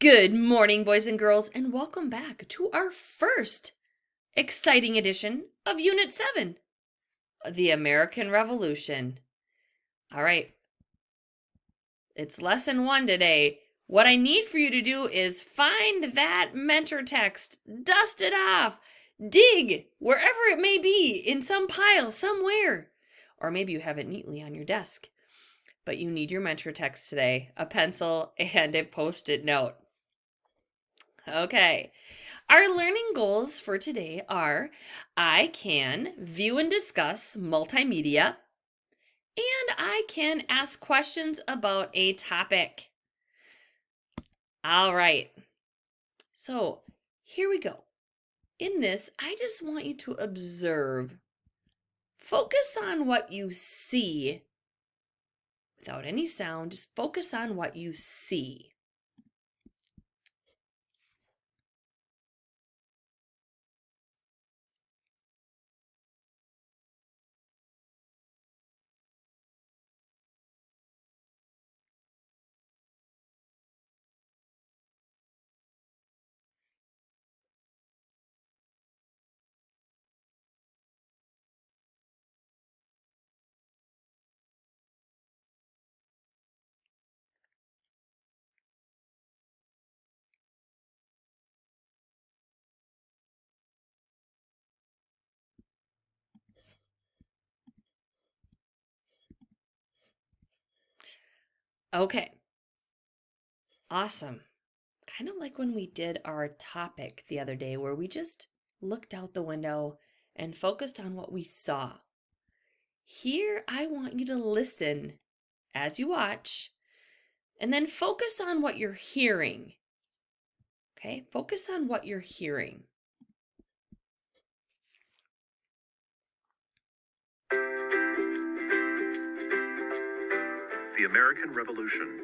Good morning, boys and girls, and welcome back to our first exciting edition of Unit 7, the American Revolution. All right, it's lesson 1 today. What I need for you to do is find that mentor text, dust it off, dig wherever it may be in some pile somewhere. Or maybe you have it neatly on your desk. But you need your mentor text today, a pencil and a Post-it note. Okay. Our learning goals for today are I can view and discuss multimedia, and I can ask questions about a topic. All right. So here we go. In this, I just want you to observe. Focus on what you see. Without any sound, just focus on what you see. Okay. Awesome. Kind of like when we did our topic the other day where we just looked out the window and focused on what we saw. Here, I want you to listen as you watch and then focus on what you're hearing. Okay, focus on what you're hearing. The American Revolution.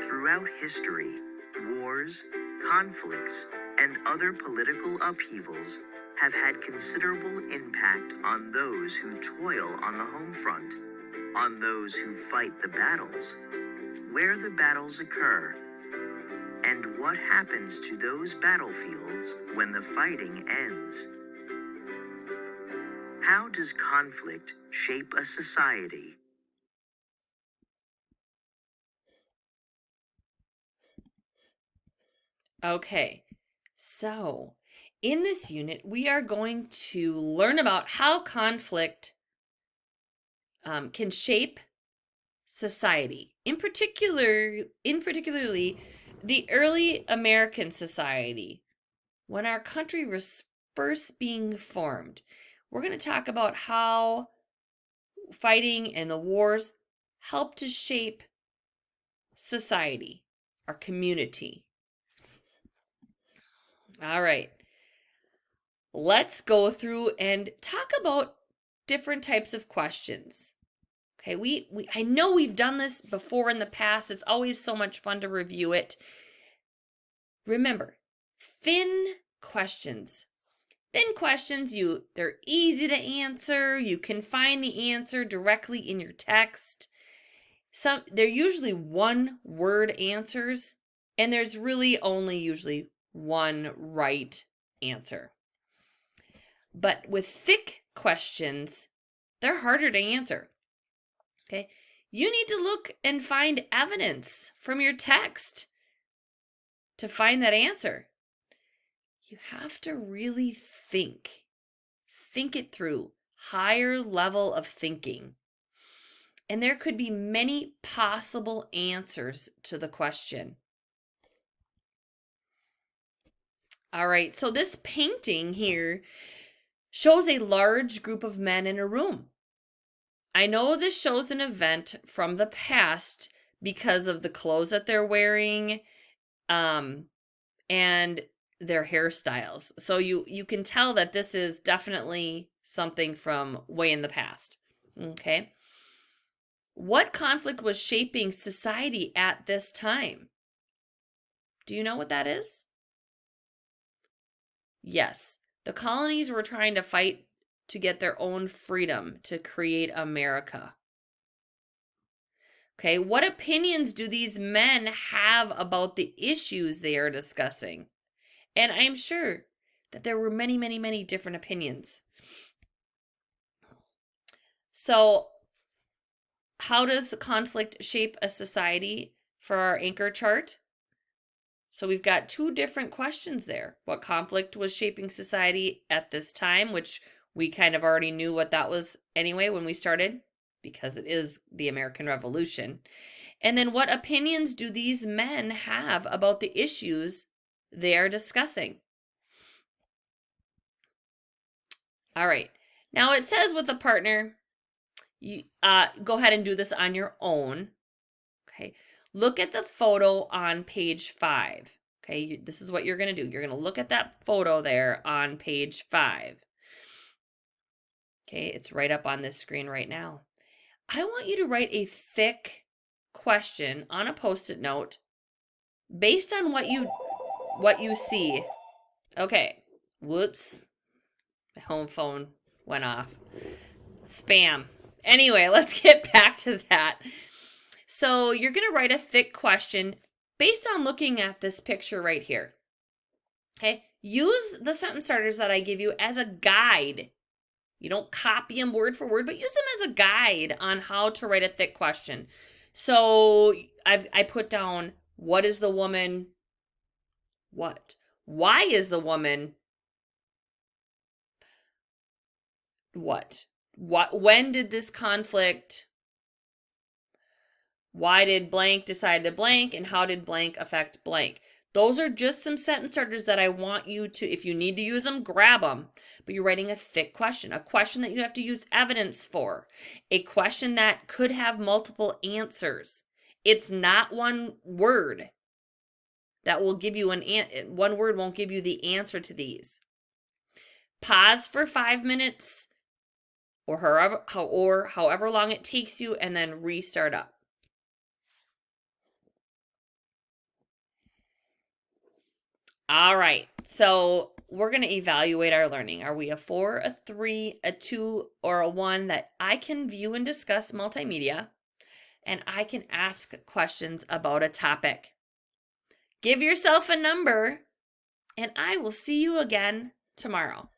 Throughout history, wars, conflicts, and other political upheavals have had considerable impact on those who toil on the home front, on those who fight the battles, where the battles occur, and what happens to those battlefields when the fighting ends. How does conflict shape a society? Okay, so in this unit, we are going to learn about how conflict can shape society. In particularly the early American society, when our country was first being formed. We're going to talk about how fighting and the wars helped to shape society, our community. All right. Let's go through and talk about different types of questions. Okay, I know we've done this before in the past. It's always so much fun to review it. Remember, thin questions. Thin questions, they're easy to answer. You can find the answer directly in your text. They're usually one-word answers, and there's really only usually one right answer. But with thick questions, they're harder to answer. Okay, you need to look and find evidence from your text to find that answer. You have to really think it through, higher level of thinking. And there could be many possible answers to the question. All right, so this painting here shows a large group of men in a room. I know this shows an event from the past because of the clothes that they're wearing and their hairstyles. So you can tell that this is definitely something from way in the past. Okay. What conflict was shaping society at this time? Do you know what that is? Yes. The colonies were trying to fight to get their own freedom to create America. Okay, what opinions do these men have about the issues they are discussing? And I'm sure that there were many, many, many different opinions. So, how does conflict shape a society for our anchor chart? So we've got two different questions there. What conflict was shaping society at this time, which we kind of already knew what that was anyway when we started, because it is the American Revolution. And then what opinions do these men have about the issues they are discussing? All right. Now it says with a partner, you go ahead and do this on your own. Okay. Look at the photo on page 5. Okay, this is what you're going to do. You're going to look at that photo there on page 5. Okay, it's right up on this screen right now. I want you to write a thick question on a Post-it note based on what you see. Okay, whoops. My home phone went off. Spam. Anyway, let's get back to that. So you're going to write a thick question based on looking at this picture right here. Okay, use the sentence starters that I give you as a guide. You don't copy them word for word, but use them as a guide on how to write a thick question. So I put down, what is the woman? What? Why is the woman? What? When did this conflict? Why did blank decide to blank, and how did blank affect blank? Those are just some sentence starters that I want you to, if you need to use them, grab them. But you're writing a thick question, a question that you have to use evidence for, a question that could have multiple answers. It's not one word that will give you one word won't give you the answer to these. Pause for 5 minutes or however long it takes you, and then restart up. All right, so we're going to evaluate our learning. Are we a 4, a 3, a 2, or a 1 that I can view and discuss multimedia, and I can ask questions about a topic? Give yourself a number, and I will see you again tomorrow.